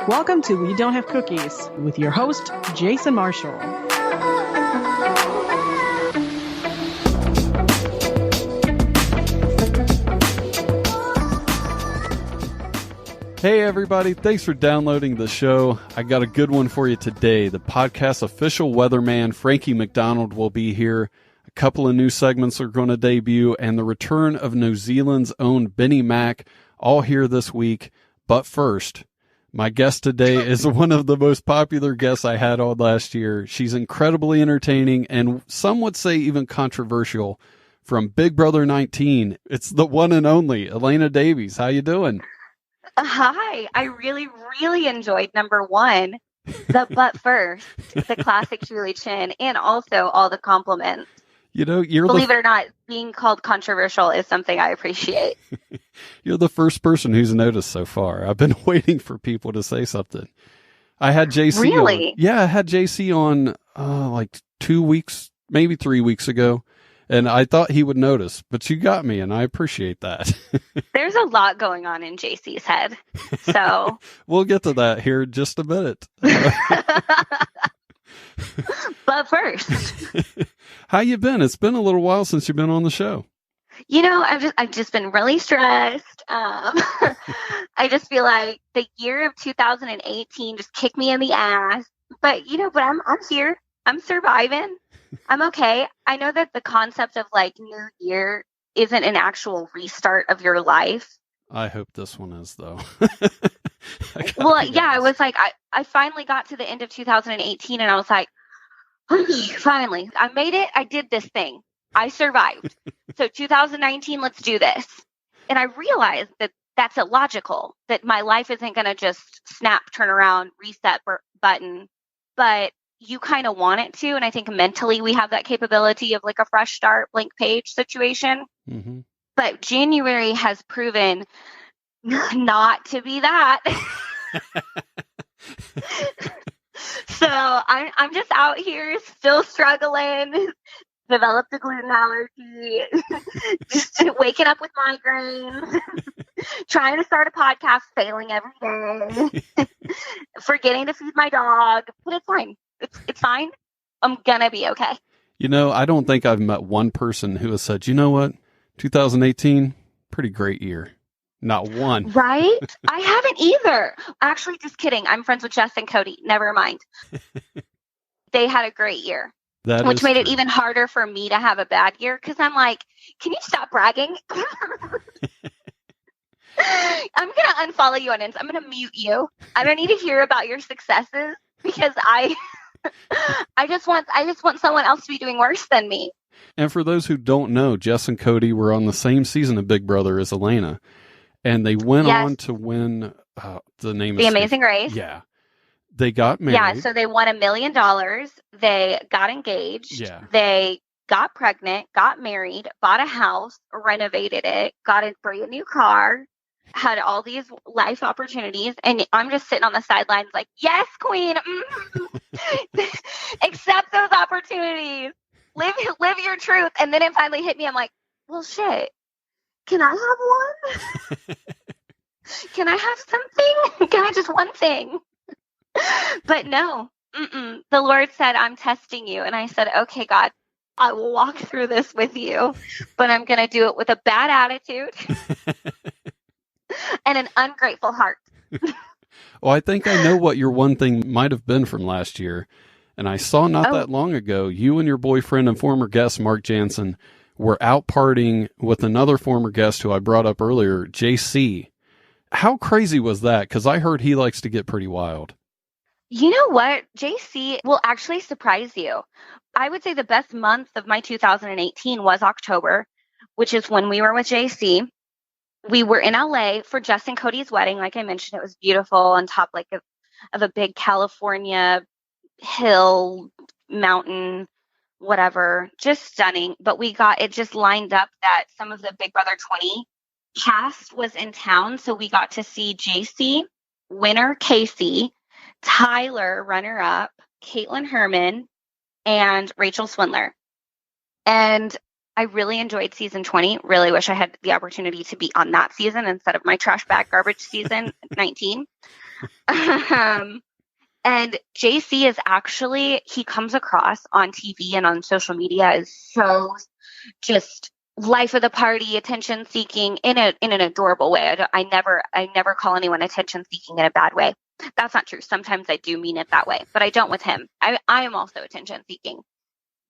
Welcome to We Don't Have Cookies with your host, Jason Marshall. Hey everybody, thanks for downloading the show. I got a good one for you today. The podcast's official weatherman, Frankie MacDonald, will be here. A couple of new segments are going to debut, and the return of New Zealand's own Benny Mack, all here this week. But first, my guest today is one of the most popular guests I had on last year. She's incredibly entertaining and some would say even controversial. From Big Brother 19, it's the one and only Elena Davies. How you doing? Hi, I really enjoyed number one, the but first, the classic Julie Chin, and also all the compliments. You know, believe it or not, being called controversial is something I appreciate. You're the first person who's noticed so far. I've been waiting for people to say something. I had JC Really? on. Yeah, I had JC on like 2 weeks, maybe 3 weeks ago. And I thought he would notice, but you got me, and I appreciate that. There's a lot going on in JC's head, so we'll get to that here in just a minute. But first, how you been? It's been a little while since you've been on the show. You know, I've just been really stressed. I just feel like the year of 2018 just kicked me in the ass. But I'm here. I'm surviving. I'm okay. I know that the concept of like New Year isn't an actual restart of your life. I hope this one is, though. Well, yeah, I was like, I finally got to the end of 2018 and I was like, finally, I made it. I did this thing. I survived. So 2019, let's do this. And I realized that that's illogical, that my life isn't going to just snap, turn around, reset button. But you kind of want it to. And I think mentally we have that capability of like a fresh start, blank page situation. Mm-hmm. But January has proven not to be that. So I'm just out here still struggling, developed a gluten allergy, just waking up with migraines, trying to start a podcast, failing every day, forgetting to feed my dog, but it's fine. It's fine. I'm gonna be okay. You know, I don't think I've met one person who has said, you know what, 2018, pretty great year. Not one. Right? I haven't either. Actually, just kidding. I'm friends with Jess and Cody. Never mind. They had a great year, which made it even harder for me to have a bad year because I'm like, can you stop bragging? I'm going to unfollow you on Insta. I'm going to mute you. I don't need to hear about your successes because I just want someone else to be doing worse than me. And for those who don't know, Jess and Cody were on the same season of Big Brother as Elena. And they went on to win the Amazing Race. Yeah. They got married. Yeah, so they won $1 million. They got engaged. Yeah. They got pregnant, got married, bought a house, renovated it, got a brand new car, had all these life opportunities. And I'm just sitting on the sidelines like, yes, queen. Accept those opportunities. Live your truth. And then it finally hit me. I'm like, well, shit. Can I have one? Can I have something? Can I just one thing? But no, the Lord said, I'm testing you. And I said, okay, God, I will walk through this with you, but I'm going to do it with a bad attitude and an ungrateful heart. Well, I think I know what your one thing might have been from last year. And I saw not that long ago, you and your boyfriend and former guest, Mark Jansen, were out partying with another former guest who I brought up earlier, JC. How crazy was that? Because I heard he likes to get pretty wild. You know what? JC will actually surprise you. I would say the best month of my 2018 was October, which is when we were with JC. We were in LA for Jess and Cody's wedding. Like I mentioned, it was beautiful on top of a big California hill, mountain, whatever, just stunning. But it just lined up that some of the Big Brother 20 cast was in town. So we got to see JC, winner Casey, Tyler, runner up, Caitlin Herman, and Rachel Swindler. And I really enjoyed season 20. Really wish I had the opportunity to be on that season instead of my trash bag garbage season 19. And JC is actually, he comes across on TV and on social media as so just life of the party, attention seeking in an adorable way. I never call anyone attention seeking in a bad way. That's not true. Sometimes I do mean it that way, but I don't with him. I am also attention seeking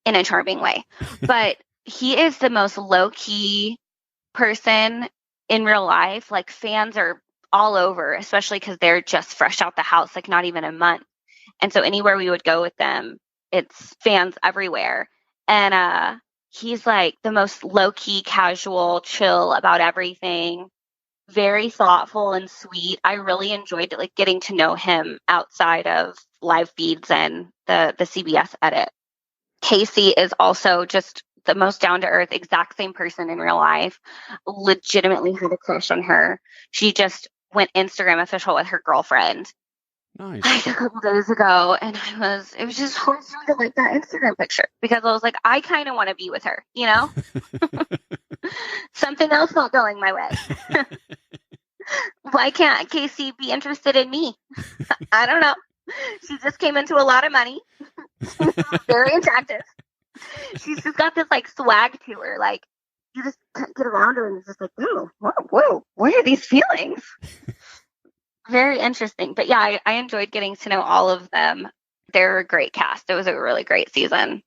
in a charming way, but he is the most low key person in real life. Like, fans are all over, especially because they're just fresh out the house, like not even a month. And so anywhere we would go with them, it's fans everywhere. And he's like the most low key, casual, chill about everything, very thoughtful and sweet. I really enjoyed like getting to know him outside of live feeds and the CBS edit. Casey is also just the most down to earth, exact same person in real life. Legitimately had a crush on her. She just went Instagram official with her girlfriend Nice. like a couple days ago, and it was just hard to like that Instagram picture because I was like, I kind of want to be with her, you know? Something else not going my way. Why can't Casey be interested in me? I don't know. She just came into a lot of money. Very attractive. She's just got this like swag to her. Like, you just can't get around her and it's just like, oh, whoa, what are these feelings? Very interesting. But yeah, I enjoyed getting to know all of them. They're a great cast. It was a really great season.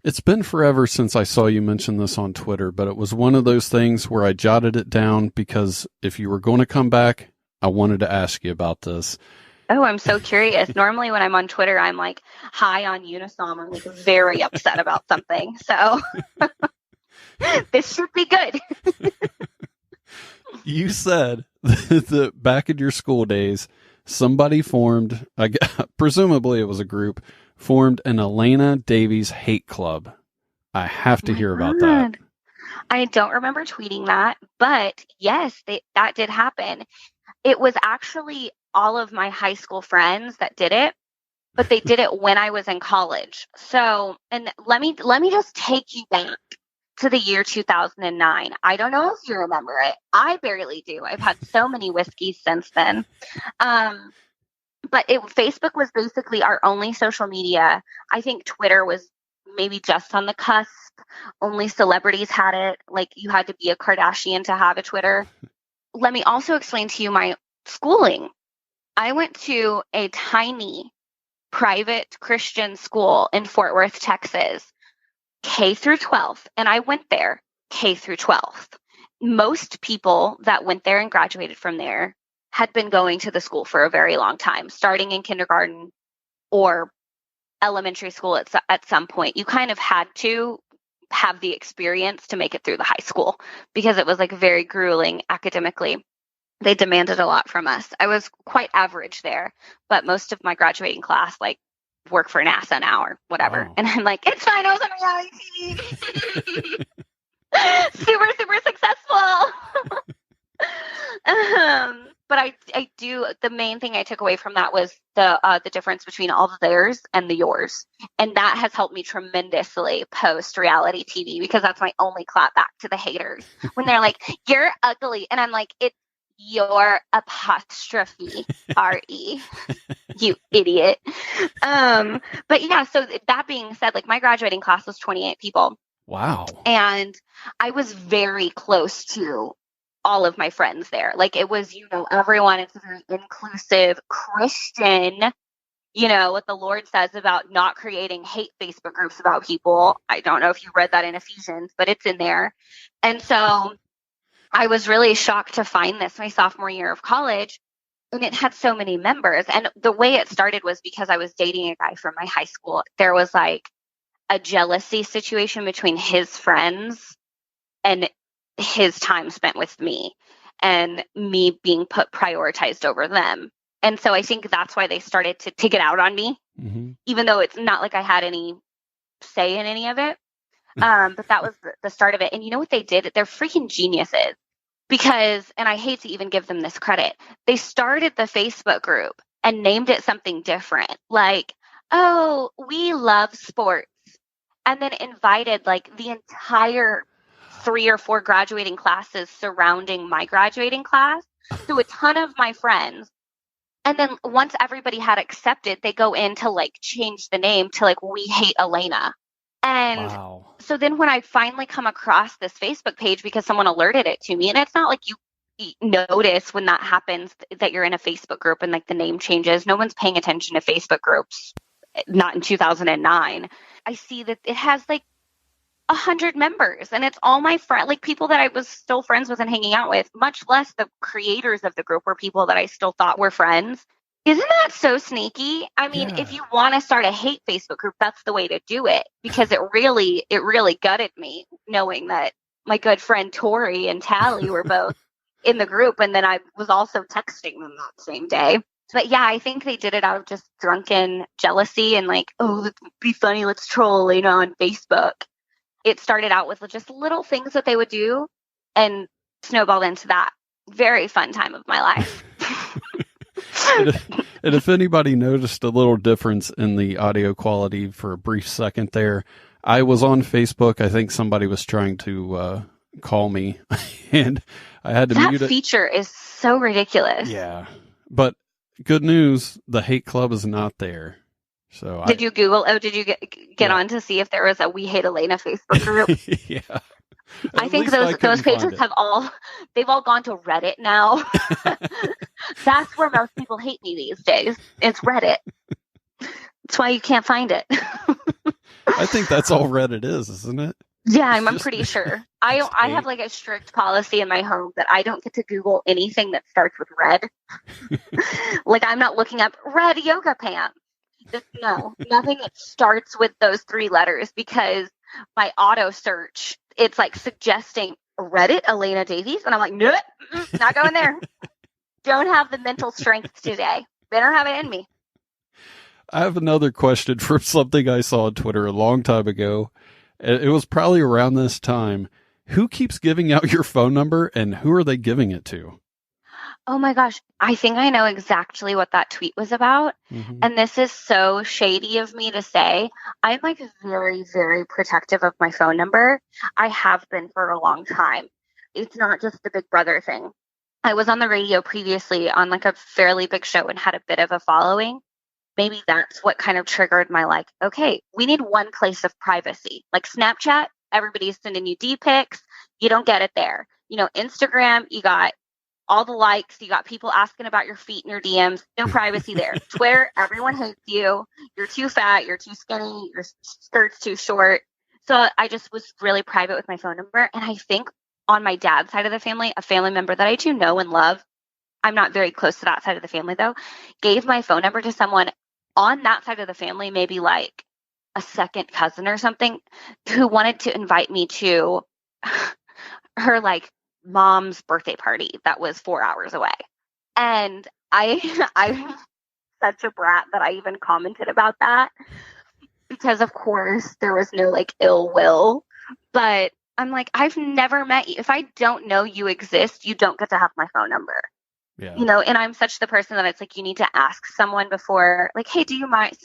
It's been forever since I saw you mention this on Twitter, but it was one of those things where I jotted it down because if you were going to come back, I wanted to ask you about this. Oh, I'm so curious. Normally when I'm on Twitter, I'm like high on Unisom. I'm like very upset about something. So this should be good. You said that back in your school days, somebody formed, presumably it was a group, formed an Elena Davies Hate Club. I have to hear about that. I don't remember tweeting that, but yes, that did happen. It was actually all of my high school friends that did it, but they did it when I was in college. So, and let me just take you back to the year 2009. I don't know if you remember it. I barely do. I've had so many whiskeys since then. But Facebook was basically our only social media. I think Twitter was maybe just on the cusp. Only celebrities had it. Like, you had to be a Kardashian to have a Twitter. Let me also explain to you my schooling. I went to a tiny private Christian school in Fort Worth, Texas, K through 12th, and I went there K through 12th. Most people that went there and graduated from there had been going to the school for a very long time, starting in kindergarten or elementary school at some point. You kind of had to have the experience to make it through the high school because it was like very grueling academically. They demanded a lot from us. I was quite average there, but most of my graduating class like work for NASA now or whatever. Wow. And I'm like, it's fine. I was on reality TV. Super, super successful. But I do. The main thing I took away from that was the difference between all the theirs and the yours, and that has helped me tremendously post reality TV because that's my only clap back to the haters when they're like, "You're ugly," and I'm like, "It's your apostrophe re, you idiot." But yeah. So that being said, like my graduating class was 28 people. Wow. And I was very close to all of my friends there. Like it was, everyone, it's a very inclusive Christian, what the Lord says about not creating hate Facebook groups about people. I don't know if you read that in Ephesians, but it's in there. And so I was really shocked to find this my sophomore year of college, and it had so many members. And the way it started was because I was dating a guy from my high school. There was like a jealousy situation between his friends and his time spent with me and me being prioritized over them. And so I think that's why they started to take it out on me, even though it's not like I had any say in any of it. But that was the start of it. And you know what they did? They're freaking geniuses because, and I hate to even give them this credit, they started the Facebook group and named it something different. Like, oh, we love sports. And then invited like the entire 3 or 4 graduating classes surrounding my graduating class. So a ton of my friends And then once everybody had accepted, they go in to like change the name to like We Hate Elena. And Wow. so then when I finally come across this Facebook page because someone alerted it to me, and it's not like you notice when that happens that you're in a Facebook group and like the name changes. No one's paying attention to Facebook groups, not in 2009. I see that it has like 100 members, and it's all my friends, like people that I was still friends with and hanging out with, much less the creators of the group were people that I still thought were friends. Isn't that so sneaky? I mean, if you want to start a hate Facebook group, that's the way to do it, because it really gutted me knowing that my good friend Tori and Tally were both in the group, and then I was also texting them that same day. But yeah, I think they did it out of just drunken jealousy and like, oh, let's be funny, let's troll, on Facebook. It started out with just little things that they would do and snowballed into that very fun time of my life. And if anybody noticed a little difference in the audio quality for a brief second there, I was on Facebook. I think somebody was trying to call me, and I had to mute it. That feature is so ridiculous. Yeah. But good news, the hate club is not there. So did you Google? Oh, did you get on to see if there was a We Hate Elena Facebook group? Yeah. I think those pages they've all gone to Reddit now. That's where most people hate me these days. It's Reddit. That's why you can't find it. I think that's all Reddit is, isn't it? Yeah, I'm pretty sure. I have like a strict policy in my home that I don't get to Google anything that starts with red. Like I'm not looking up red yoga pants. No, nothing that starts with those 3 letters, because my auto search, it's like suggesting Reddit, Elena Davies. And I'm like, nope, not going there. Don't have the mental strength today. Better have it in me. I have another question from something I saw on Twitter a long time ago. It was probably around this time. Who keeps giving out your phone number, and who are they giving it to? Oh my gosh, I think I know exactly what that tweet was about. Mm-hmm. And this is so shady of me to say. I'm like very, very protective of my phone number. I have been for a long time. It's not just the Big Brother thing. I was on the radio previously on like a fairly big show and had a bit of a following. Maybe that's what kind of triggered my like, okay, we need one place of privacy. Like Snapchat, everybody's sending you D-pics. You don't get it there. Instagram, you got all the likes, you got people asking about your feet in your DMs, no privacy there. Twitter, everyone hates you. You're too fat, you're too skinny, your skirt's too short. So I just was really private with my phone number. And I think on my dad's side of the family, a family member that I do know and love, I'm not very close to that side of the family though, gave my phone number to someone on that side of the family, maybe like a second cousin or something, who wanted to invite me to her like mom's birthday party that was 4 hours away. And I'm such a brat that I even commented about that, because of course there was no like ill will, but I'm like, I've never met you. If I don't know you exist, you don't get to have my phone number. Yeah. And I'm such the person that it's like, you need to ask someone before, like, hey, do you mind,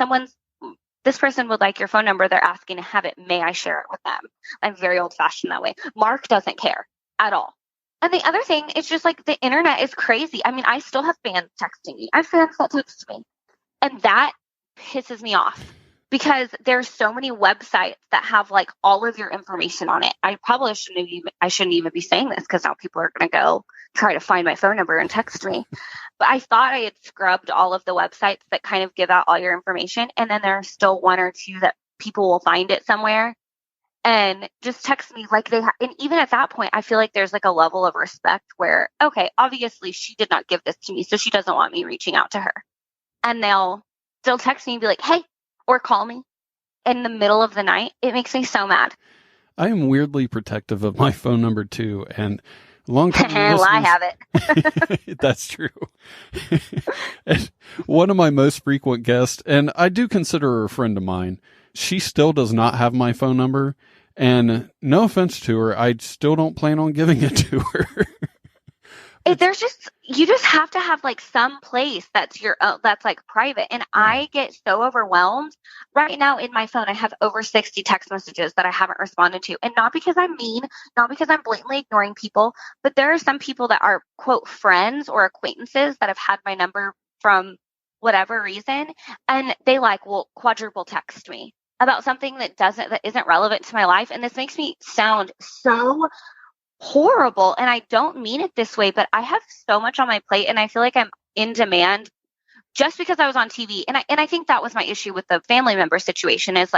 this person would like your phone number, they're asking to have it, may I share it with them? I'm very old fashioned that way. Mark doesn't care at all. And the other thing is just like the internet is crazy. I mean, I still have fans texting me. I have fans that text me. And that pisses me off, because there's so many websites that have like all of your information on it. I probably shouldn't even be saying this, because now people are going to go try to find my phone number and text me. But I thought I had scrubbed all of the websites that kind of give out all your information. And then there are still 1 or 2 that people will find it somewhere and just text me like they and even at that point, I feel like there's like a level of respect where, okay, obviously she did not give this to me, so she doesn't want me reaching out to her. And they'll still text me and be like, hey, or call me in the middle of the night. It makes me so mad. I am weirdly protective of my phone number too, and long time well, I have it. That's true. And one of my most frequent guests, and I do consider her a friend of mine, she still does not have my phone number. And no offense to her, I still don't plan on giving it to her. You just have to have like some place that's that's like private. And I get so overwhelmed right now in my phone. I have over 60 text messages that I haven't responded to. And not because I'm mean, not because I'm blatantly ignoring people, but there are some people that are quote friends or acquaintances that have had my number from whatever reason, and they will quadruple text me about something that isn't relevant to my life. And this makes me sound so horrible. And I don't mean it this way, but I have so much on my plate and I feel like I'm in demand just because I was on TV. And I think that was my issue with the family member situation is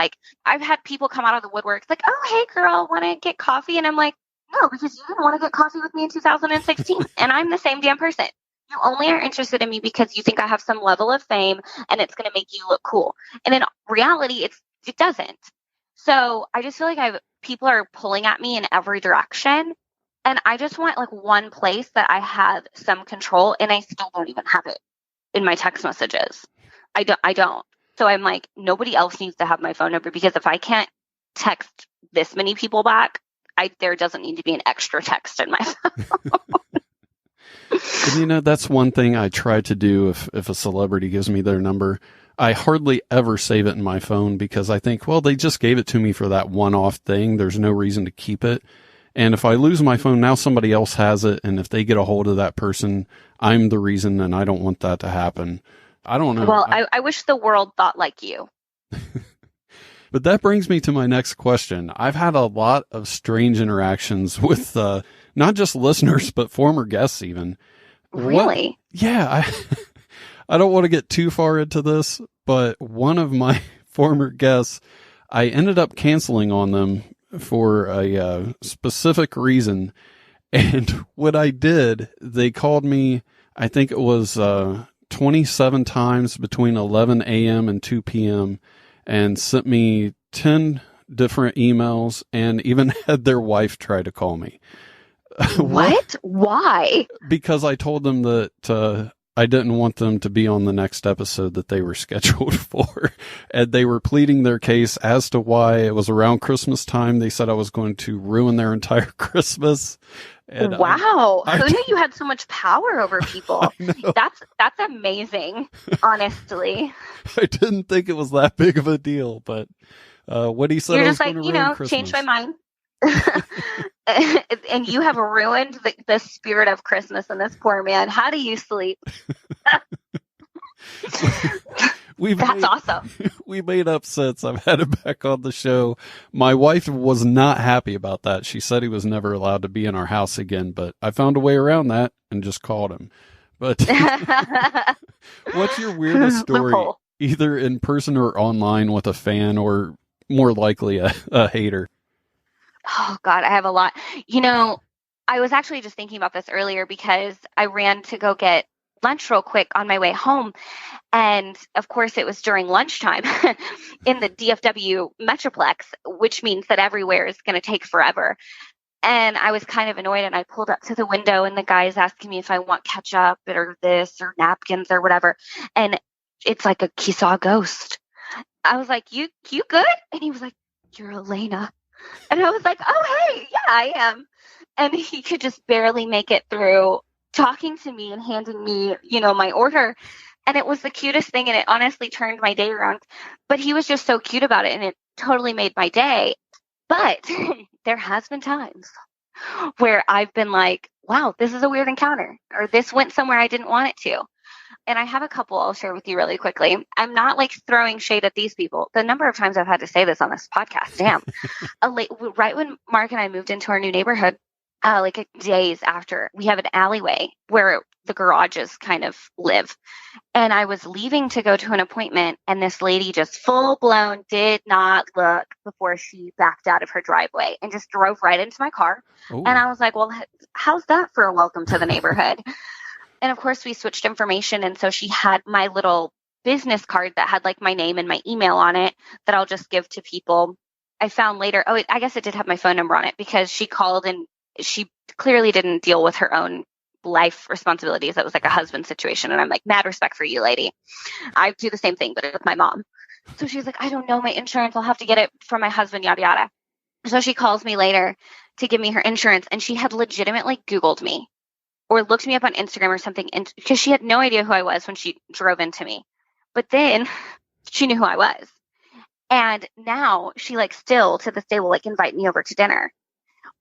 I've had people come out of the woodwork oh, hey girl, want to get coffee? And I'm like, no, because you didn't want to get coffee with me in 2016. And I'm the same damn person. You only are interested in me because you think I have some level of fame and it's going to make you look cool. And in reality, it doesn't. So I just feel like people are pulling at me in every direction. And I just want one place that I have some control, and I still don't even have it in my text messages. I don't. So I'm like, nobody else needs to have my phone number, because if I can't text this many people back, there doesn't need to be an extra text in my phone. And that's one thing I try to do if a celebrity gives me their number. I hardly ever save it in my phone because I think, well, they just gave it to me for that one-off thing. There's no reason to keep it. And if I lose my phone, now somebody else has it. And if they get a hold of that person, I'm the reason, and I don't want that to happen. I don't know. Well, I wish the world thought like you. But that brings me to my next question. I've had a lot of strange interactions with not just listeners, but former guests even. Really? Yeah. I don't want to get too far into this, but one of my former guests, I ended up canceling on them for a specific reason. And what I did, they called me, I think it was 27 times between 11 a.m. and 2 p.m. and sent me 10 different emails and even had their wife try to call me. What? Why? Because I told them that I didn't want them to be on the next episode that they were scheduled for. And they were pleading their case as to why it was around Christmas time. They said I was going to ruin their entire Christmas. And wow. Who knew you had so much power over people? That's amazing, honestly. I didn't think it was that big of a deal, but what he said, you're I just was going to ruin Christmas. Changed my mind. And you have ruined the spirit of Christmas in this poor man. How do you sleep? That's awesome. We made up since. I've had him back on the show. My wife was not happy about that. She said he was never allowed to be in our house again, but I found a way around that and just called him. But what's your weirdest story, either in person or online, with a fan or more likely a hater? Oh, God, I have a lot. I was actually just thinking about this earlier because I ran to go get lunch real quick on my way home. And of course, it was during lunchtime in the DFW Metroplex, which means that everywhere is going to take forever. And I was kind of annoyed, and I pulled up to the window, and the guy's asking me if I want ketchup or this or napkins or whatever. And it's like he saw a ghost. I was like, you good? And he was like, you're Elena. And I was like, oh, hey, yeah, I am. And he could just barely make it through talking to me and handing me, my order. And it was the cutest thing. And it honestly turned my day around. But he was just so cute about it. And it totally made my day. But there has been times where I've been like, wow, this is a weird encounter. Or this went somewhere I didn't want it to. And I have a couple I'll share with you really quickly. I'm not throwing shade at these people. The number of times I've had to say this on this podcast, damn. Right when Mark and I moved into our new neighborhood, days after, we have an alleyway where the garages kind of live. And I was leaving to go to an appointment, and this lady just full blown did not look before she backed out of her driveway and just drove right into my car. Ooh. And I was like, well, how's that for a welcome to the neighborhood? And of course we switched information. And so she had my little business card that had my name and my email on it that I'll just give to people. I found later, I guess it did have my phone number on it because she called and she clearly didn't deal with her own life responsibilities. That was a husband situation. And I'm like, mad respect for you, lady. I do the same thing, but with my mom. So she's like, I don't know my insurance. I'll have to get it from my husband, yada, yada. So she calls me later to give me her insurance. And she had legitimately Googled me or looked me up on Instagram or something. And because she had no idea who I was when she drove into me. But then she knew who I was. And now she still to this day will invite me over to dinner,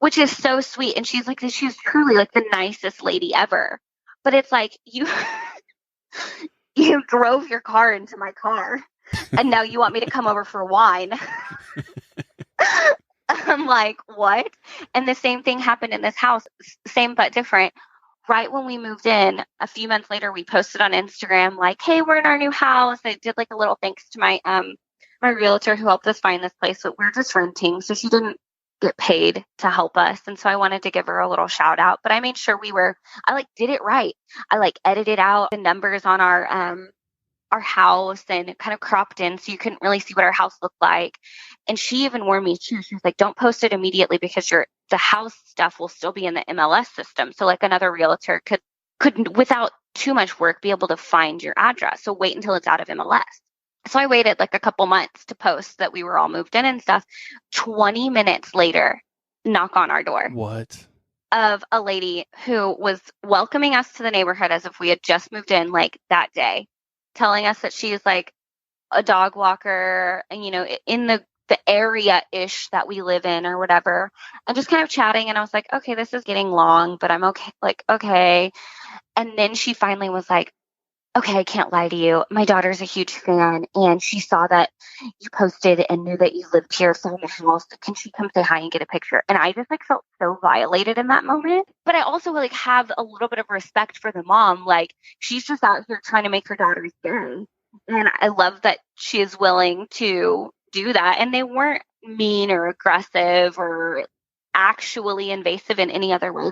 which is so sweet. And she's she's truly the nicest lady ever. But it's you, You drove your car into my car, and now you want me to come over for wine. I'm like, what? And the same thing happened in this house, same but different. Right when we moved in, a few months later, we posted on Instagram, like, hey, we're in our new house. I did like a little thanks to my realtor who helped us find this place, but we're just renting. So she didn't get paid to help us. And so I wanted to give her a little shout out, but I made sure I like did it right. I like edited out the numbers on our house and kind of cropped in so you couldn't really see what our house looked like. And she even warned me too. She was like, don't post it immediately because the house stuff will still be in the MLS system. So like another realtor could without too much work be able to find your address. So wait until it's out of MLS. So I waited like a couple months to post that we were all moved in and stuff. 20 minutes later, knock on our door. What? Of a lady who was welcoming us to the neighborhood as if we had just moved in like that day, telling us that she's like a dog walker and, in the area-ish that we live in or whatever, and just kind of chatting. And I was like, okay, this is getting long, but I'm okay. Like, okay. And then she finally was like, okay, I can't lie to you. My daughter's a huge fan, and she saw that you posted and knew that you lived here, saw the house. Can she come say hi and get a picture? And I just like felt so violated in that moment. But I also like have a little bit of respect for the mom. Like, she's just out here trying to make her daughter's day. And I love that she is willing to do that. And they weren't mean or aggressive or actually invasive in any other way.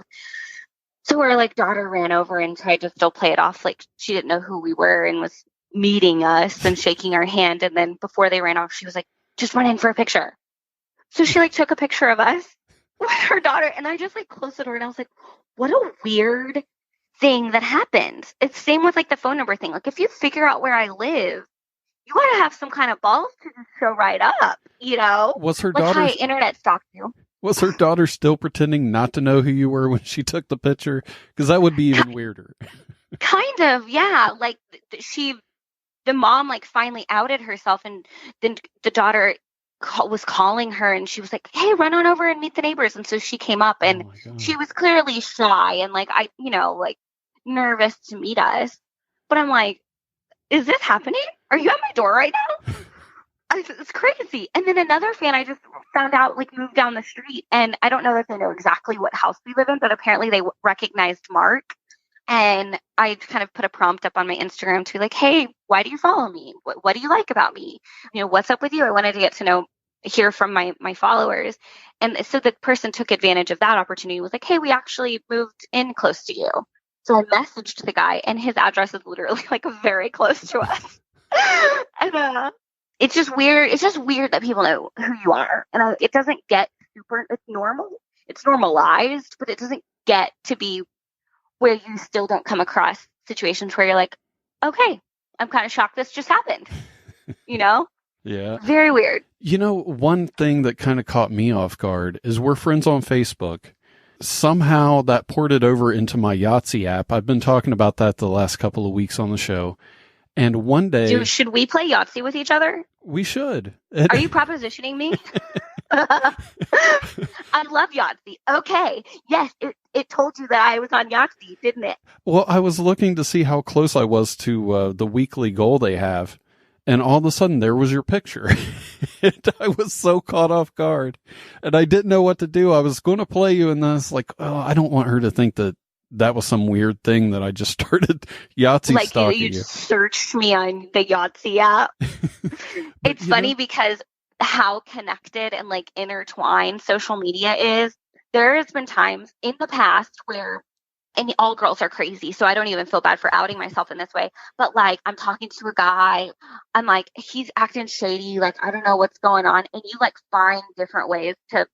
So our like daughter ran over and tried to still play it off like she didn't know who we were and was meeting us and shaking our hand. And then before they ran off, she was like, just run in for a picture. So she like took a picture of us with her daughter. And I just like closed the door and I was like, what a weird thing that happened. It's same with like the phone number thing. Like if you figure out where I live, you want to have some kind of balls to just show right up, Was her like, daughter? hi, internet stalked you. Was her daughter still pretending not to know who you were when she took the picture? Because that would be even weirder. Kind of, yeah. Like the mom like finally outed herself, and then the daughter was calling her, and she was like, hey, run on over and meet the neighbors. And so she came up, and she was clearly shy and like, like nervous to meet us. But I'm like, is this happening? Are you at my door right now? It's crazy. And then another fan I just found out like moved down the street, and I don't know if they know exactly what house we live in, but apparently they recognized Mark. And I kind of put a prompt up on my Instagram to be like, hey, why do you follow me? What do you like about me? What's up with you? I wanted to get to hear from my followers. And so the person took advantage of that opportunity, was like, hey, we actually moved in close to you. So I messaged the guy, and his address is literally like very close to us. And it's just weird. It's just weird that people know who you are. And it doesn't get it's normal. It's normalized, but it doesn't get to be where you still don't come across situations where you're like, okay, I'm kind of shocked this just happened. Yeah. Very weird. One thing that kind of caught me off guard is we're friends on Facebook. Somehow that ported over into my Yahtzee app. I've been talking about that the last couple of weeks on the show. And one day... should we play Yahtzee with each other? We should. Are you propositioning me? I love Yahtzee. Okay. Yes, it told you that I was on Yahtzee, didn't it? Well, I was looking to see how close I was to the weekly goal they have. And all of a sudden, there was your picture. And I was so caught off guard. And I didn't know what to do. I was going to play you, and then I was like, oh, I don't want her to think that was some weird thing that I just started Yahtzee stalking you. You searched me on the Yahtzee app. It's funny because how connected and like intertwined social media is. There has been times in the past where, and all girls are crazy, so I don't even feel bad for outing myself in this way. But like, I'm talking to a guy, I'm like, he's acting shady, like I don't know what's going on, and you like find different ways to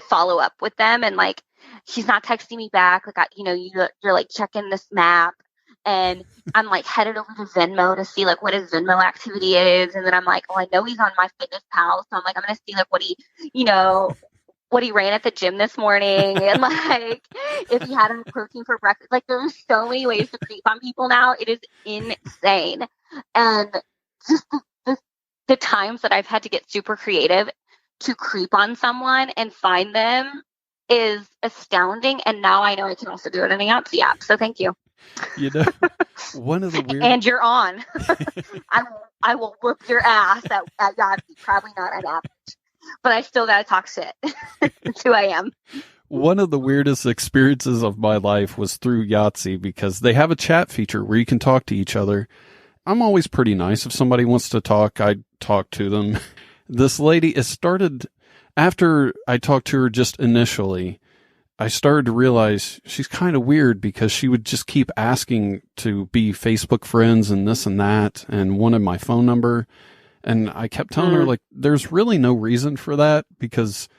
follow up with them, and like he's not texting me back, like you're like checking this map, and I'm like headed over to Venmo to see like what his Venmo activity is, and then I'm like, oh, I know he's on my Fitness Pal, so I'm like, I'm gonna see like what he ran at the gym this morning, and like if he had a protein for breakfast. Like there's so many ways to creep on people now. It is insane. And just the times that I've had to get super creative to creep on someone and find them is astounding. And now I know I can also do it in a Yahtzee app. So thank you. You know, one of the weird. And you're on. I will whoop your ass at Yahtzee. Probably not an average, but I still gotta talk shit. That's who I am. One of the weirdest experiences of my life was through Yahtzee because they have a chat feature where you can talk to each other. I'm always pretty nice. If somebody wants to talk, I talk to them. This lady, it started after I talked to her just initially. I started to realize she's kind of weird because she would just keep asking to be Facebook friends and this and that and wanted my phone number. And I kept telling her, like, there's really no reason for that because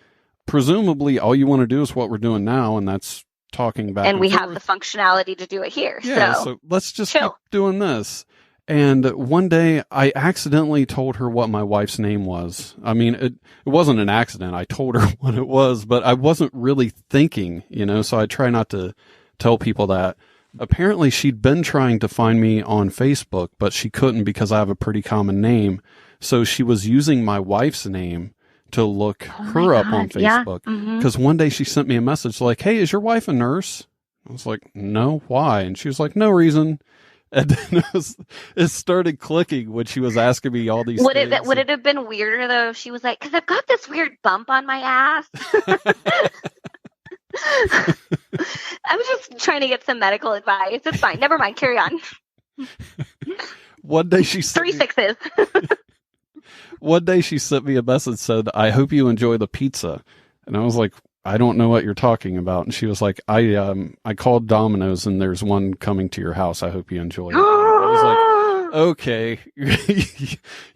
presumably all you want to do is what we're doing now, and that's talking back. And we forth. have the functionality to do it here. Yeah, so let's just keep doing this. And one day I accidentally told her what my wife's name was. I mean, it wasn't an accident. I told her what it was, but I wasn't really thinking, so I try not to tell people that. Apparently she'd been trying to find me on Facebook, but she couldn't because I have a pretty common name. So she was using my wife's name to look her up on Facebook. Because one day she sent me a message like, "Hey, is your wife a nurse?" I was like, "No, why?" And she was like, "No reason." And then it started clicking when she was asking me all these things. Would it have been weirder though if she was like, "Because I've got this weird bump on my ass." I was just trying to get some medical advice. It's fine. Never mind. Carry on. One day she sent 3 sixes. One day she sent me a message said, "I hope you enjoy the pizza." And I was like, "I don't know what you're talking about." And she was like, I called Domino's and there's one coming to your house. I hope you enjoy it." I was like, "Okay,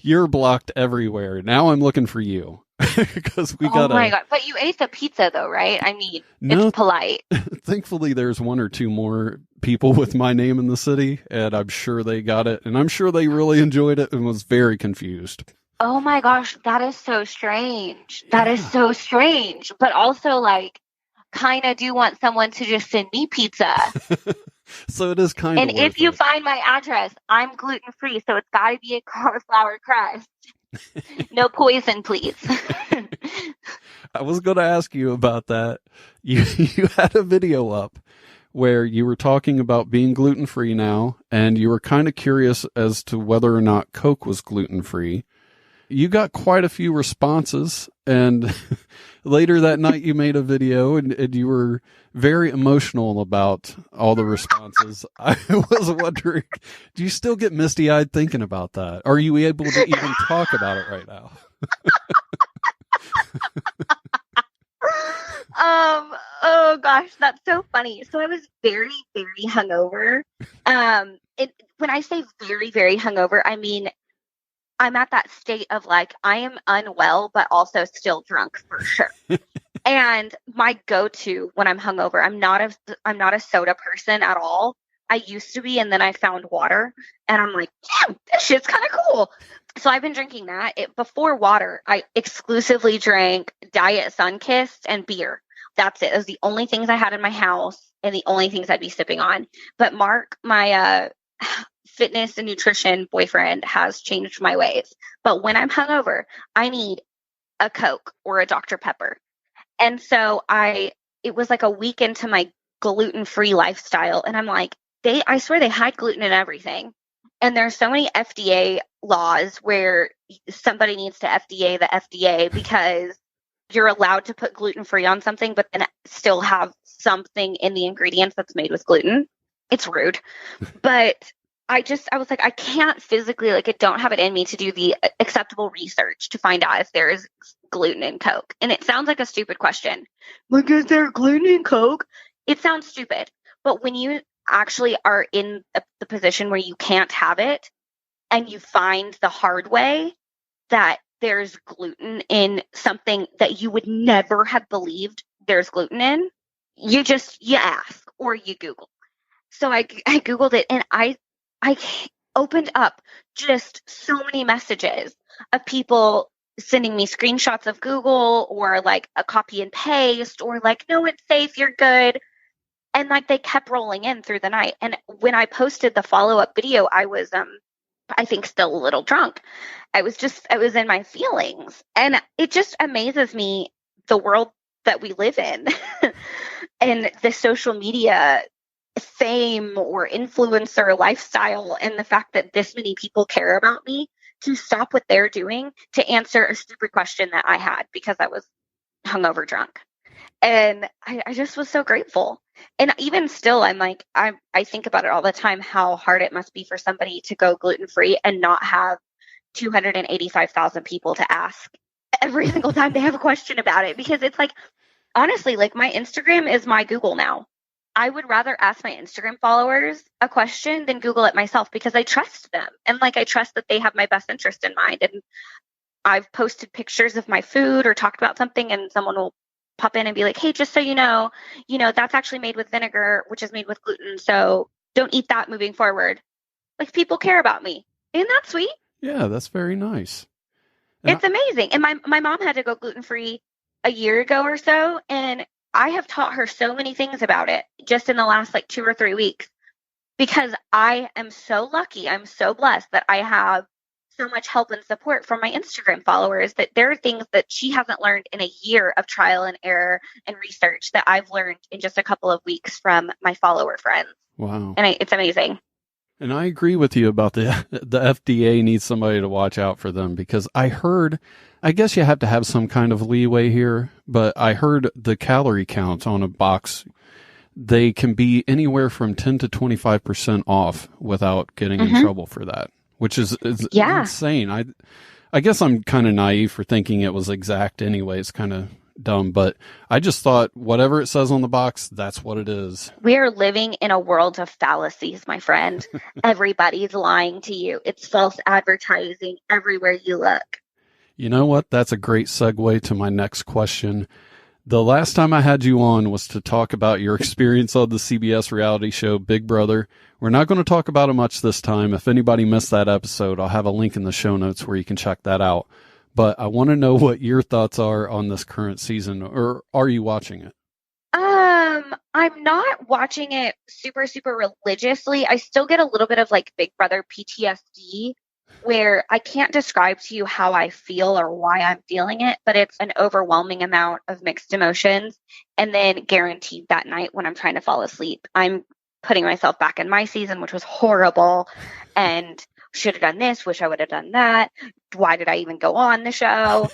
you're blocked everywhere. Now I'm looking for you." Because we got. Oh my God. But you ate the pizza though, right? I mean, no, it's polite. Thankfully, there's one or two more people with my name in the city, and I'm sure they got it. And I'm sure they really enjoyed it and was very confused. Oh my gosh, that is so strange. That is so strange. But also, like, kind of do want someone to just send me pizza. So it is kind of. And if you find my address, I'm gluten free, so it's got to be a cauliflower crust. No poison, please. I was going to ask you about that. You had a video up where you were talking about being gluten free now, and you were kind of curious as to whether or not Coke was gluten free. You got quite a few responses, and later that night you made a video and you were very emotional about all the responses. I was wondering, do you still get misty-eyed thinking about that? Are you able to even talk about it right now? Oh gosh, that's so funny. So I was very, very hungover. When I say very, very hungover, I mean, I'm at that state of like, I am unwell, but also still drunk for sure. And my go-to when I'm hungover, I'm not a soda person at all. I used to be, and then I found water, and I'm like, damn, this shit's kind of cool. So I've been drinking that. Before water, I exclusively drank Diet Sunkist and beer. That's it. It was the only things I had in my house and the only things I'd be sipping on. But Mark, my fitness and nutrition boyfriend, has changed my ways. But when I'm hungover, I need a Coke or a Dr. Pepper. And so it was like a week into my gluten-free lifestyle. And I'm like, I swear they hide gluten in everything. And there's so many FDA laws where somebody needs to FDA the FDA because you're allowed to put gluten-free on something, but then still have something in the ingredients that's made with gluten. It's rude. But I was like, I can't physically, I don't have it in me to do the acceptable research to find out if there is gluten in Coke. And it sounds like a stupid question. Like, is there gluten in Coke? It sounds stupid. But when you actually are in the position where you can't have it and you find the hard way that there's gluten in something that you would never have believed there's gluten in, you ask or you Google. So I Googled it, and I opened up just so many messages of people sending me screenshots of Google or like a copy and paste or like, no, it's safe, you're good. And like they kept rolling in through the night. And when I posted the follow-up video, I was, I think, still a little drunk. I was in my feelings. And it just amazes me, the world that we live in and the social media fame or influencer lifestyle and the fact that this many people care about me to stop what they're doing to answer a stupid question that I had because I was hungover drunk. And I just was so grateful. And even still, I'm like, I think about it all the time, how hard it must be for somebody to go gluten-free and not have 285,000 people to ask every single time they have a question about it. Because it's like, honestly, like my Instagram is my Google now. I would rather ask my Instagram followers a question than Google it myself because I trust them. And like, I trust that they have my best interest in mind. And I've posted pictures of my food or talked about something and someone will pop in and be like, hey, just so you know, that's actually made with vinegar, which is made with gluten. So don't eat that moving forward. Like people care about me. Isn't that sweet? Yeah, that's very nice. And it's amazing. And my mom had to go gluten-free a year ago or so. And I have taught her so many things about it just in the last like 2 or 3 weeks because I am so lucky. I'm so blessed that I have so much help and support from my Instagram followers that there are things that she hasn't learned in a year of trial and error and research that I've learned in just a couple of weeks from my follower friends. Wow. And it's amazing. And I agree with you about the FDA needs somebody to watch out for them because I guess you have to have some kind of leeway here, but I heard the calorie count on a box, they can be anywhere from 10 to 25% off without getting in trouble for that, which is insane. I guess I'm kind of naive for thinking it was exact anyway. It's kind of dumb, but I just thought whatever it says on the box, that's what it is. We are living in a world of fallacies, my friend. Everybody's lying to you. It's false advertising everywhere you look. You know what? That's a great segue to my next question. The last time I had you on was to talk about your experience on the CBS reality show Big Brother. We're not going to talk about it much this time. If anybody missed that episode, I'll have a link in the show notes where you can check that out. But I want to know what your thoughts are on this current season, or are you watching it? I'm not watching it super, super religiously. I still get a little bit of like Big Brother PTSD where I can't describe to you how I feel or why I'm feeling it, but it's an overwhelming amount of mixed emotions. And then guaranteed that night when I'm trying to fall asleep, I'm putting myself back in my season, which was horrible. And should have done this, wish I would have done that. Why did I even go on the show?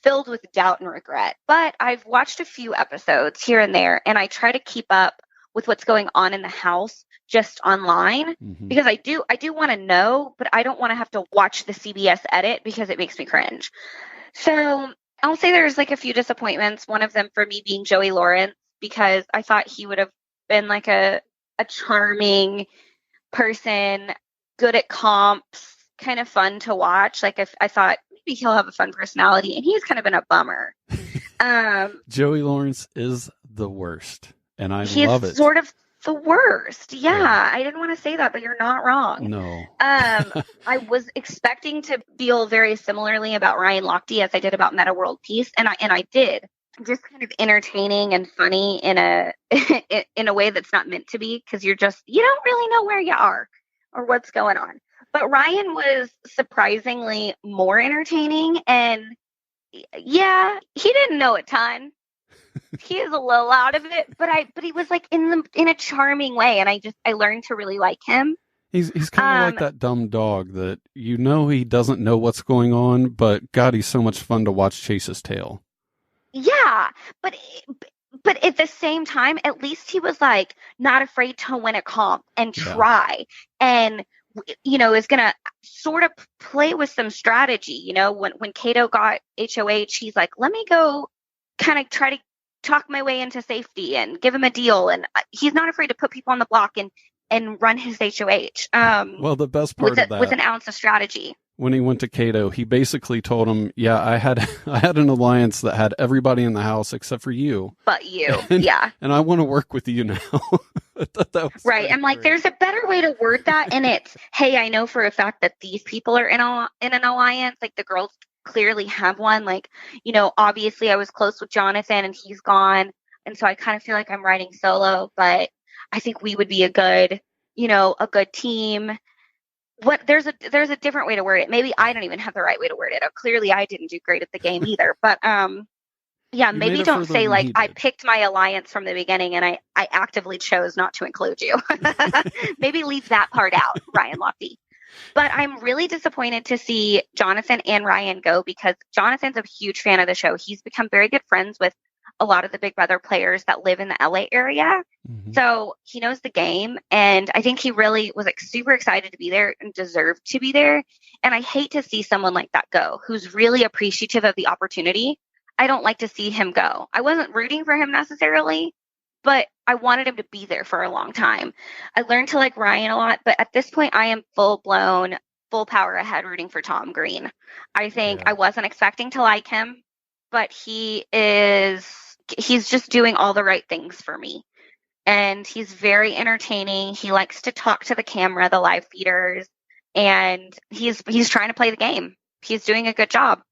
Filled with doubt and regret. But I've watched a few episodes here and there, and I try to keep up with what's going on in the house just online because I do want to know, but I don't want to have to watch the CBS edit because it makes me cringe. So I'll say there's like a few disappointments. One of them for me being Joey Lawrence because I thought he would have been like a charming person, good at comps, kind of fun to watch. Like I thought maybe he'll have a fun personality, and he's kind of been a bummer. Joey Lawrence is the worst, and I love it. He's sort of the worst. Yeah, I didn't want to say that, but you're not wrong. No. I was expecting to feel very similarly about Ryan Lochte as I did about Meta World Peace, and I did. Just kind of entertaining and funny in a in a way that's not meant to be because you don't really know where you are or what's going on. But Ryan was surprisingly more entertaining, and yeah, he didn't know a ton. He is a little out of it, but he was like in a charming way, and I learned to really like him. He's kind of like that dumb dog that he doesn't know what's going on, but God, he's so much fun to watch chase his tail. Yeah, but at the same time, at least he was like not afraid to win a comp and try, and is gonna sort of play with some strategy. When Kato got HOH, he's like, let me go kind of try to talk my way into safety and give him a deal, and he's not afraid to put people on the block and run his HOH. Well, the best part of that with an ounce of strategy. When he went to Kato, he basically told him, yeah, I had an alliance that had everybody in the house except for you. But you, And I want to work with you now. I thought that was right. I'm like, great. There's a better way to word that. And it's, hey, I know for a fact that these people are in an alliance. Like the girls clearly have one. Like, obviously I was close with Jonathan and he's gone. And so I kind of feel like I'm riding solo, but I think we would be a good team. There's a different way to word it. Maybe I don't even have the right way to word it. Clearly I didn't do great at the game either. But Yeah, You made maybe it don't further say than like he I did. picked my alliance from the beginning and I actively chose not to include you. Maybe leave that part out, Ryan Lochte. But I'm really disappointed to see Jonathan and Ryan go because Jonathan's a huge fan of the show. He's become very good friends with a lot of the Big Brother players that live in the LA area. Mhm. So he knows the game. And I think he really was like super excited to be there and deserved to be there. And I hate to see someone like that go who's really appreciative of the opportunity. I don't like to see him go. I wasn't rooting for him necessarily, but I wanted him to be there for a long time. I learned to like Ryan a lot, but at this point, I am full blown, full power ahead rooting for Tom Green. I think Yeah. I wasn't expecting to like him, but he's just doing all the right things for me. And he's very entertaining. He likes to talk to the camera, the live feeders, and he's trying to play the game. He's doing a good job.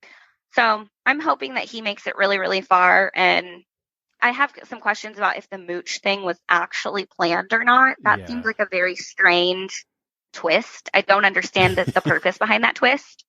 So I'm hoping that he makes it really, really far. And I have some questions about if the mooch thing was actually planned or not. That seems Yeah. like a very strange twist. I don't understand the purpose behind that twist.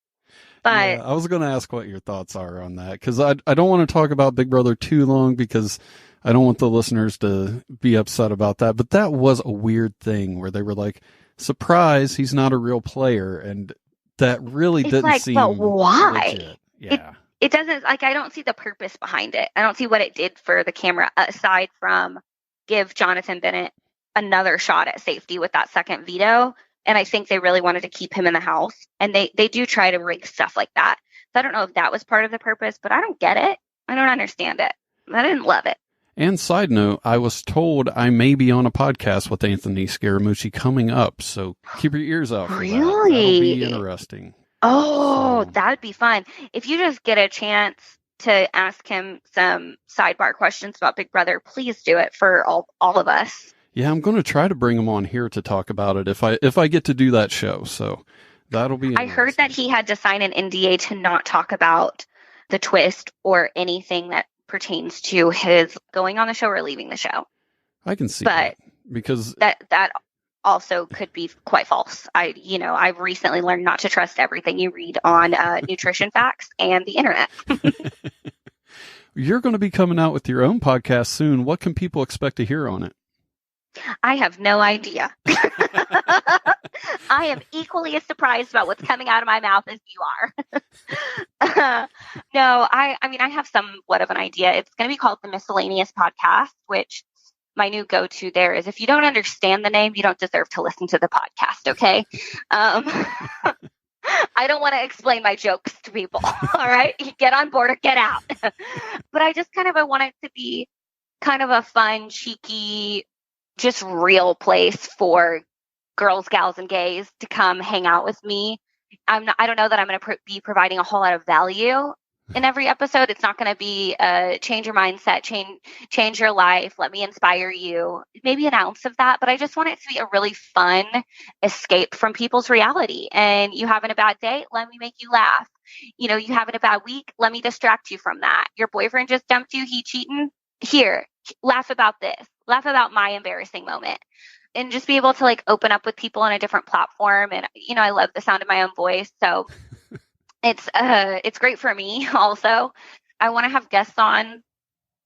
But Yeah, I was going to ask what your thoughts are on that because I don't want to talk about Big Brother too long because I don't want the listeners to be upset about that. But that was a weird thing where they were like, surprise, he's not a real player. And that really it's didn't like, seem but why? legit. Yeah. It doesn't, like, I don't see the purpose behind it. I don't see what it did for the camera aside from give Jonathan Bennett another shot at safety with that second veto. And I think they really wanted to keep him in the house. And they do try to rig stuff like that. So I don't know if that was part of the purpose, but I don't get it. I don't understand it. I didn't love it. And side note, I was told I may be on a podcast with Anthony Scaramucci coming up. So keep your ears out for that. That'll be Really? interesting. Oh, So- that would be fun. If you just get a chance to ask him some sidebar questions about Big Brother, please do it for all of us. Yeah, I'm going to try to bring him on here to talk about it if I get to do that show. So that'll be I heard that he had to sign an NDA to not talk about the twist or anything that pertains to his going on the show or leaving the show. I can see But that because that also could be quite false. I've recently learned not to trust everything you read on nutrition facts and the internet. you're going to be coming out with your own podcast soon. What can people expect to hear on it? I have no idea. I am equally as surprised about what's coming out of my mouth as you are. No, I mean, I have somewhat of an idea. It's going to be called the Miscellaneous Podcast, which my new go-to there is if you don't understand the name, you don't deserve to listen to the podcast, okay? I don't want to explain my jokes to people, all right? You get on board or get out. But I just I want it to be kind of a fun, cheeky, just real place for girls, gals, and gays to come hang out with me. I don't know that I'm going to be providing a whole lot of value in every episode. It's not going to be change your mindset, change your life, let me inspire you. Maybe an ounce of that, but I just want it to be a really fun escape from people's reality. And you having a bad day, let me make you laugh. You having a bad week, let me distract you from that. Your boyfriend just dumped you, he cheating. Here, laugh about this. Laugh about my embarrassing moment. And just be able to open up with people on a different platform. And, I love the sound of my own voice. So it's great for me also. I want to have guests on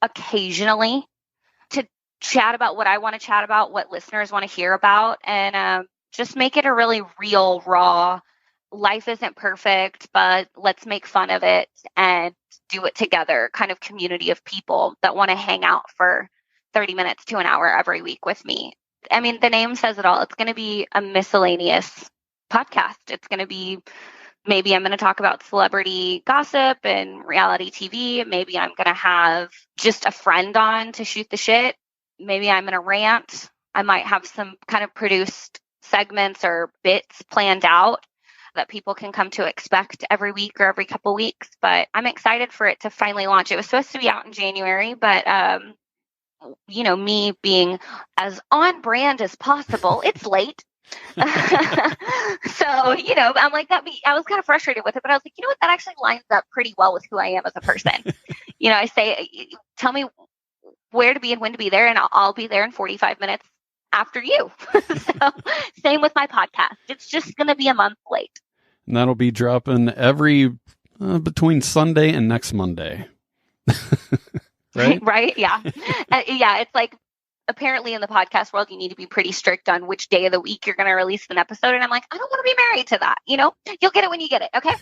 occasionally to chat about what I want to chat about, what listeners want to hear about, and just make it a really real, raw, life isn't perfect, but let's make fun of it and do it together kind of community of people that want to hang out for 30 minutes to an hour every week with me. I mean, the name says it all. It's going to be a miscellaneous podcast. It's going to be, maybe I'm going to talk about celebrity gossip and reality TV. Maybe I'm going to have just a friend on to shoot the shit. Maybe I'm going to rant. I might have some kind of produced segments or bits planned out that people can come to expect every week or every couple weeks. But I'm excited for it to finally launch. It was supposed to be out in January, but me being as on brand as possible, it's late. So, I'm like, I was kind of frustrated with it, but I was like, you know what? That actually lines up pretty well with who I am as a person. I say, tell me where to be and when to be there, and I'll be there in 45 minutes after you. So, same with my podcast. It's just going to be a month late. And that'll be dropping every between Sunday and next Monday. Right? Right? Yeah. Yeah, it's like apparently in the podcast world, you need to be pretty strict on which day of the week you're going to release an episode. And I'm like, I don't want to be married to that. You know, you'll get it when you get it. Okay.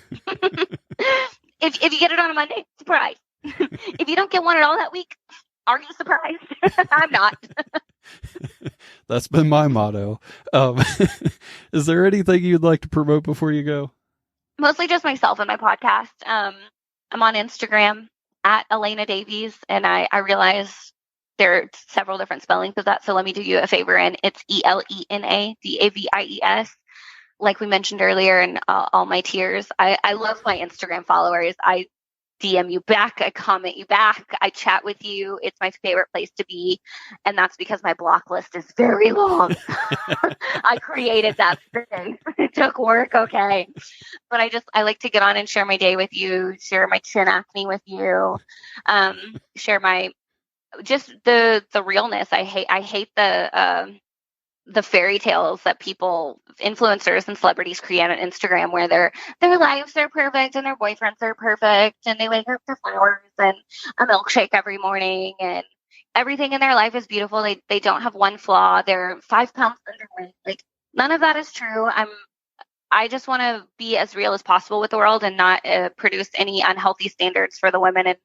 if you get it on a Monday, surprise. If you don't get one at all that week, are you surprised? I'm not. That's been my motto. Is there anything you'd like to promote before you go? Mostly just myself and my podcast. I'm on Instagram at Elena Davies, and I realize there are several different spellings of that, so let me do you a favor, and it's ELENA DAVIES. Like we mentioned earlier in all my tiers, I love my Instagram followers. I DM you back, I comment you back, I chat with you. It's my favorite place to be, and that's because my block list is very long. I created that thing. It took work, okay. But I like to get on and share my day with you, share my chin acne with you, share my just the realness. I hate the fairy tales that people, influencers and celebrities create on Instagram where their lives are perfect and their boyfriends are perfect and they wake up to flowers and a milkshake every morning and everything in their life is beautiful. They don't have one flaw. They're 5 pounds underweight. Like none of that is true. I just want to be as real as possible with the world and not produce any unhealthy standards for the women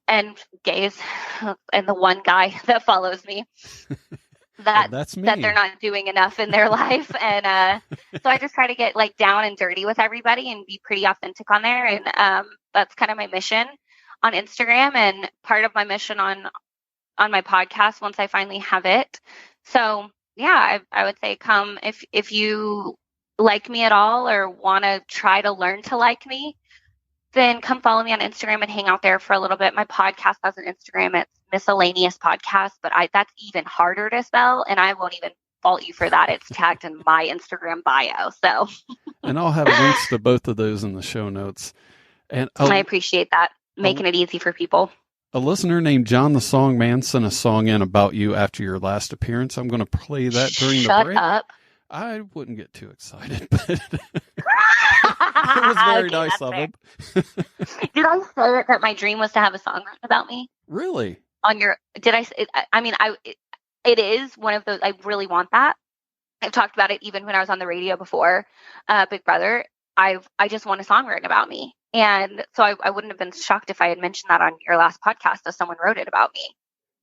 and gays and the one guy that follows me. That's me. That they're not doing enough in their life. And so I just try to get like down and dirty with everybody and be pretty authentic on there. And that's kind of my mission on Instagram and part of my mission on my podcast once I finally have it. So yeah, I would say come if you like me at all or want to try to learn to like me, then come follow me on Instagram and hang out there for a little bit. My podcast has an Instagram. It's Miscellaneous Podcast, but that's even harder to spell, and I won't even fault you for that. It's tagged in my Instagram bio. So, and I'll have links to both of those in the show notes. And I appreciate that, making it easy for people. A listener named John the Songman sent a song in about you after your last appearance. I'm going to play that during the break. Shut up. I wouldn't get too excited, but it was very nice of him. Did I say that my dream was to have a song written about me? Really? Did I say? I mean, it is one of those. I really want that. I've talked about it even when I was on the radio before, Big Brother. I just want a song written about me, and so I wouldn't have been shocked if I had mentioned that on your last podcast as someone wrote it about me.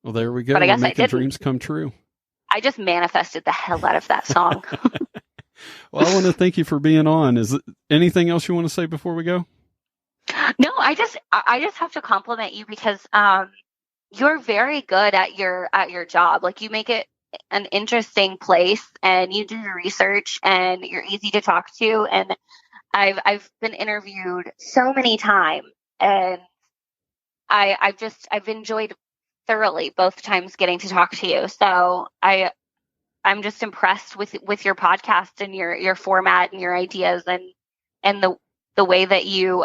Well, there we go. But I guess making dreams come true. I just manifested the hell out of that song. Well, I want to thank you for being on. Is there anything else you want to say before we go? No, I just have to compliment you because you're very good at your job. Like you make it an interesting place and you do your research and you're easy to talk to. And I've been interviewed so many times and I've enjoyed thoroughly both times getting to talk to you. So I'm just impressed with your podcast and your format and your ideas and the way that you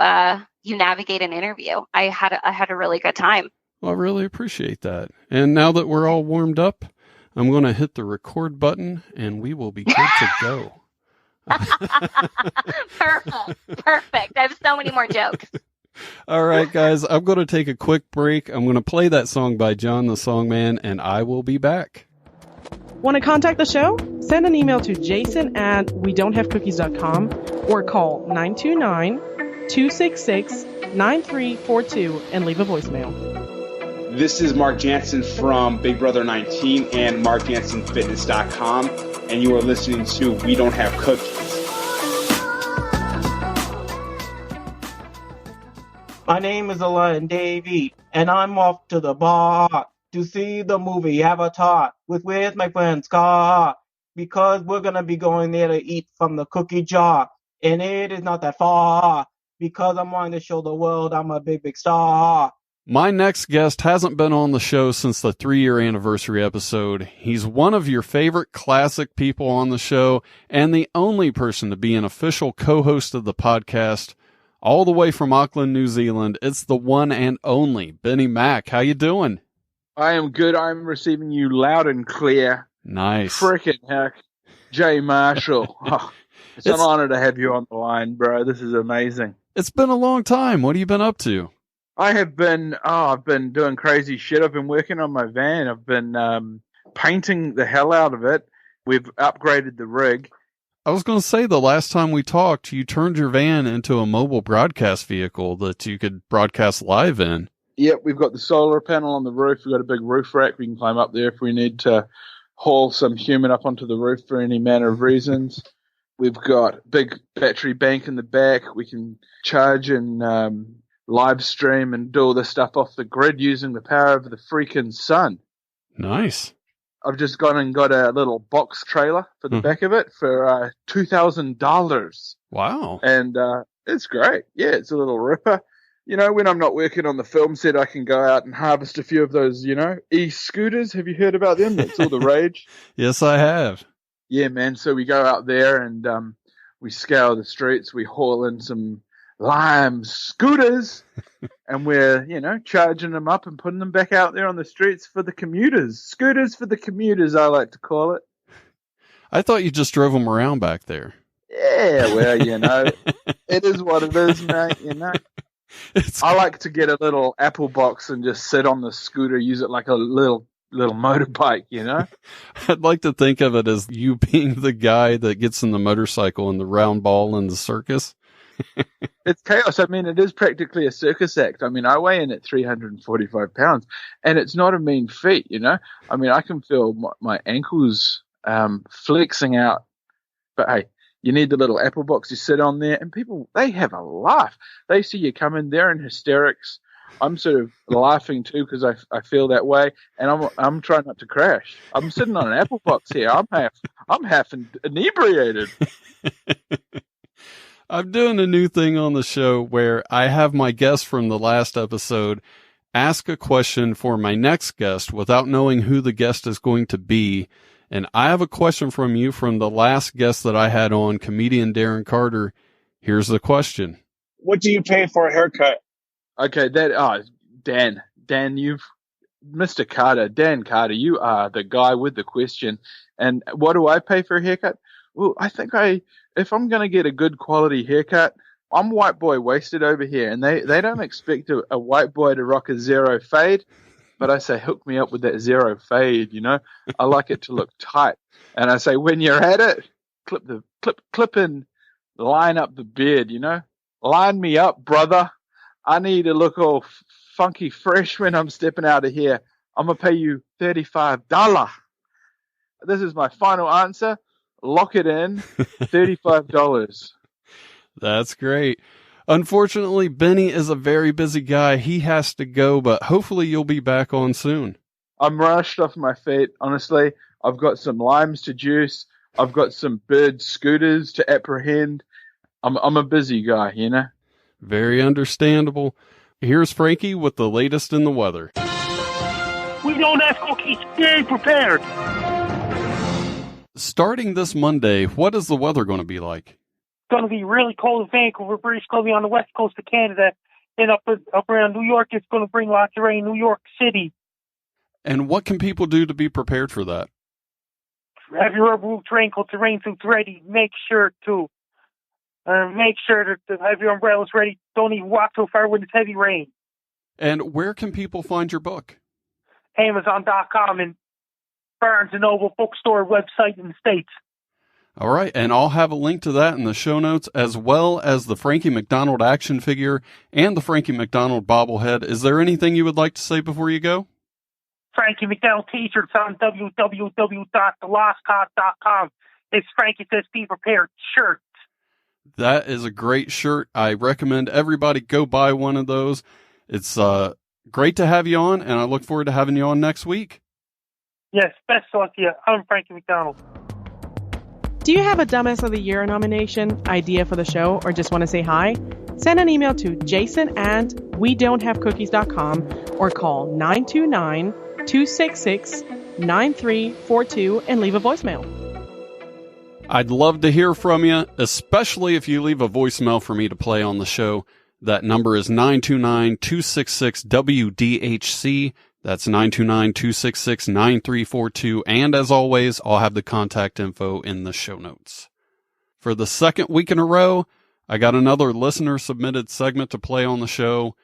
navigate an interview. I had a really good time. Well, I really appreciate that. And now that we're all warmed up, I'm going to hit the record button and we will be good to go. Perfect. I have so many more jokes. All right, guys, I'm going to take a quick break. I'm going to play that song by John the Songman, and I will be back. Want to contact the show? Send an email to jason@wedon'thavecookies.com or call 929-266-9342 and leave a voicemail. This is Mark Jansen from Big Brother 19 and MarkJansenFitness.com, and you are listening to We Don't Have Cookies. My name is Elena Davies, and I'm off to the bar to see the movie Avatar with my friend Scar, because we're going to be going there to eat from the cookie jar, and it is not that far, because I'm wanting to show the world I'm a big, big star. My next guest hasn't been on the show since the 3-year anniversary episode. He's one of your favorite classic people on the show, and the only person to be an official co-host of the podcast. All the way from Auckland, New Zealand, it's the one and only Benny Mack. How you doing? I am good. I'm receiving you loud and clear. Nice. Frickin' heck. Jay Marshall. It's an honor to have you on the line, bro. This is amazing. It's been a long time. What have you been up to? I have been, I've been doing crazy shit. I've been working on my van. I've been painting the hell out of it. We've upgraded the rig. I was going to say, the last time we talked, you turned your van into a mobile broadcast vehicle that you could broadcast live in. Yep, we've got the solar panel on the roof. We've got a big roof rack. We can climb up there if we need to haul some human up onto the roof for any manner of reasons. We've got a big battery bank in the back. We can charge and live stream and do all this stuff off the grid using the power of the freaking sun. Nice. I've just gone and got a little box trailer for the back of it for $2,000. Wow. And it's great. Yeah, it's a little ripper. You know, when I'm not working on the film set, I can go out and harvest a few of those, e-scooters. Have you heard about them? That's all the rage. Yes, I have. Yeah, man. So we go out there and we scour the streets. We haul in some lime scooters and we're, charging them up and putting them back out there on the streets for the commuters. Scooters for the commuters, I like to call it. I thought you just drove them around back there. Yeah, well, it is what it is, mate, I like to get a little Apple box and just sit on the scooter, use it like a little motorbike, I'd like to think of it as you being the guy that gets in the motorcycle and the round ball in the circus. It's chaos. I mean, it is practically a circus act. I mean, I weigh in at 345 pounds, and it's not a mean feat, I mean, I can feel my ankles flexing out. But hey, you need the little Apple box you sit on there, and people, they have a laugh. They see you come in there in hysterics. I'm sort of laughing too because I feel that way, and I'm trying not to crash. I'm sitting on an Apple box here. I'm half inebriated. I'm doing a new thing on the show where I have my guest from the last episode ask a question for my next guest without knowing who the guest is going to be. And I have a question from you from the last guest that I had on, comedian Darren Carter. Here's the question. What do you pay for a haircut? Okay, Dan, Mr. Carter, Dan Carter, you are the guy with the question. And what do I pay for a haircut? Well, I think if I'm going to get a good quality haircut, I'm white boy wasted over here. And they don't expect a white boy to rock a zero fade. But I say, hook me up with that zero fade, I like it to look tight. And I say, when you're at it, clip in, line up the beard, line me up, brother. I need to look all funky fresh when I'm stepping out of here. I'm going to pay you $35. This is my final answer. Lock it in, $35. That's great. Unfortunately, Benny is a very busy guy. He has to go, but hopefully you'll be back on soon. I'm rushed off my feet, honestly. I've got some limes to juice. I've got some bird scooters to apprehend. I'm a busy guy, Very understandable. Here's Frankie with the latest in the weather. We don't have cookies. Stay prepared. Starting this Monday, what is the weather going to be like? It's going to be really cold in Vancouver, British Columbia, on the west coast of Canada. And up around New York, it's going to bring lots of rain. New York City. And what can people do to be prepared for that? Have your rubber boots, raincoats, and rain suits ready. Make sure to have your umbrellas ready. Don't even walk so far when it's heavy rain. And where can people find your book? Amazon.com and Barnes & Noble bookstore website in the States. All right, and I'll have a link to that in the show notes, as well as the Frankie MacDonald action figure and the Frankie MacDonald bobblehead. Is there anything you would like to say before you go? Frankie MacDonald t-shirts on www.thelostcause.com. It's Frankie Says Be Prepared shirt. That is a great shirt. I recommend everybody go buy one of those. It's great to have you on, and I look forward to having you on next week. Yes, best of luck to you. I'm Frankie MacDonald. Do you have a Dumbass of the Year nomination, idea for the show, or just want to say hi? Send an email to jason@wedon'thavecookies.com or call 929-266-9342 and leave a voicemail. I'd love to hear from you, especially if you leave a voicemail for me to play on the show. That number is 929-266-WDHC. That's 929-266-9342. And as always, I'll have the contact info in the show notes. For the second week in a row, I got another listener-submitted segment to play on the show.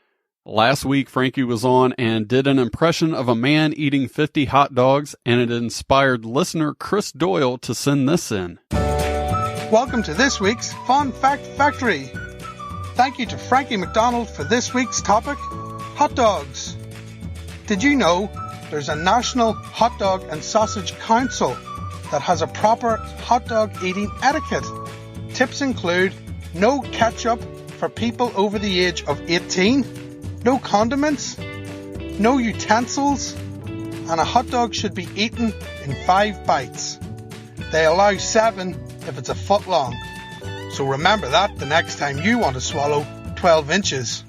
Last week, Frankie was on and did an impression of a man eating 50 hot dogs, and it inspired listener Chris Doyle to send this in. Welcome to this week's Fun Fact Factory. Thank you to Frankie MacDonald for this week's topic, hot dogs. Did you know there's a National Hot Dog and Sausage Council that has a proper hot dog eating etiquette? Tips include no ketchup for people over the age of 18, no condiments, no utensils, and a hot dog should be eaten in 5 bites. They allow 7 if it's a foot long. So remember that the next time you want to swallow 12 inches.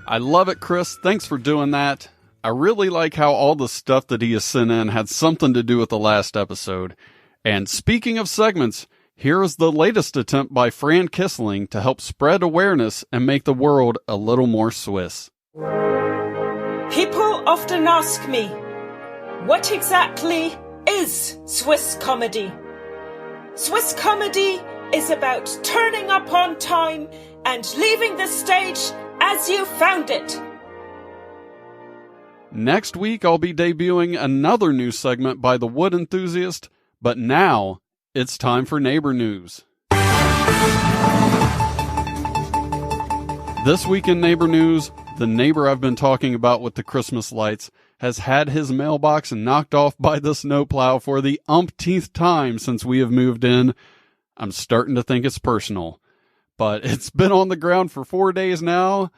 I love it, Chris. Thanks for doing that. I really like how all the stuff that he has sent in had something to do with the last episode. And speaking of segments, here is the latest attempt by Fran Kissling to help spread awareness and make the world a little more Swiss. People often ask me, what exactly is Swiss comedy? Swiss comedy is about turning up on time and leaving the stage as you found it. Next week, I'll be debuting another new segment by the Wood Enthusiast, but now it's time for neighbor news. This week in neighbor news, the neighbor I've been talking about with the Christmas lights has had his mailbox knocked off by the snowplow for the umpteenth time since we have moved in. I'm starting to think it's personal, but it's been on the ground for 4 days now.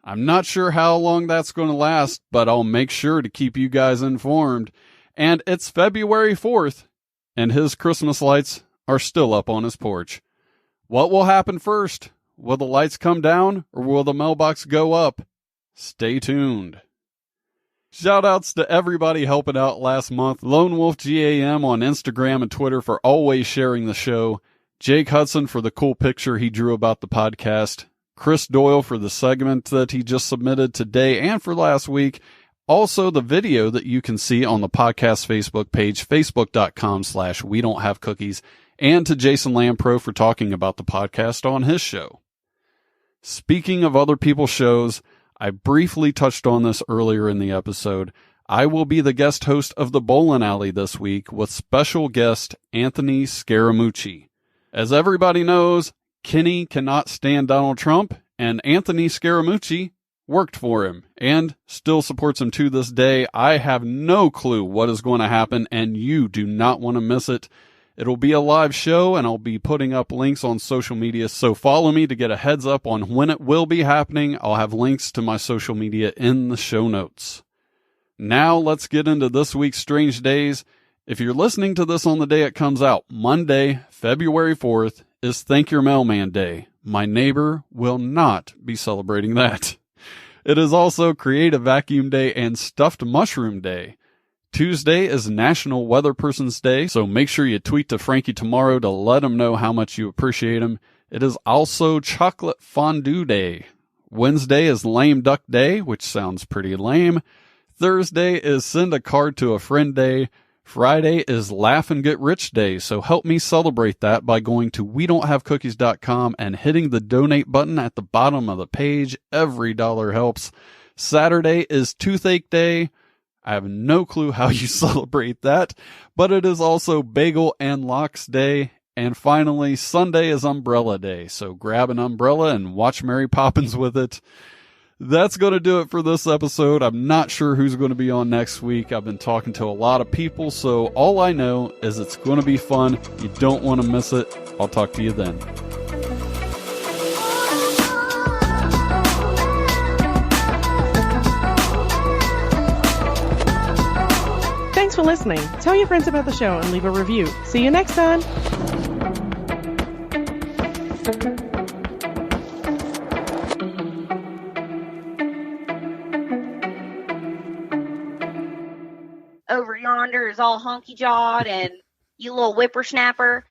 I'm not sure how long that's going to last, but I'll make sure to keep you guys informed. And it's February 4th, and his Christmas lights are still up on his porch. What will happen first? Will the lights come down, or will the mailbox go up? Stay tuned. Shoutouts to everybody helping out last month. Lone Wolf GAM on Instagram and Twitter for always sharing the show. Jake Hudson for the cool picture he drew about the podcast. Chris Doyle for the segment that he just submitted today and for last week. Also the video that you can see on the podcast Facebook page, facebook.com/We Don't Have Cookies. And to Jason Lampro for talking about the podcast on his show. Speaking of other people's shows, I briefly touched on this earlier in the episode. I will be the guest host of the Bowling Alley this week with special guest Anthony Scaramucci. As everybody knows, Kenny cannot stand Donald Trump, and Anthony Scaramucci worked for him and still supports him to this day. I have no clue what is going to happen, and you do not want to miss it. It'll be a live show, and I'll be putting up links on social media, so follow me to get a heads up on when it will be happening. I'll have links to my social media in the show notes. Now let's get into this week's Strange Days. If you're listening to this on the day it comes out, Monday, February 4th, is Thank Your Mailman Day. My neighbor will not be celebrating that. It is also Creative Vacuum Day and Stuffed Mushroom Day. Tuesday is National Weather Person's Day, so make sure you tweet to Frankie tomorrow to let him know how much you appreciate him. It is also Chocolate Fondue Day. Wednesday is Lame Duck Day, which sounds pretty lame. Thursday is Send a Card to a Friend Day. Friday is Laugh and Get Rich Day, so help me celebrate that by going to WeDon'tHaveCookies.com and hitting the donate button at the bottom of the page. Every dollar helps. Saturday is Toothache Day. I have no clue how you celebrate that, but it is also Bagel and Lox Day. And finally, Sunday is Umbrella Day, so grab an umbrella and watch Mary Poppins with it. That's going to do it for this episode. I'm not sure who's going to be on next week. I've been talking to a lot of people, so all I know is it's going to be fun. You don't want to miss it. I'll talk to you then. Thanks for listening. Tell your friends about the show and leave a review. See you next time. Over yonder is all honky-jawed and you little whippersnapper.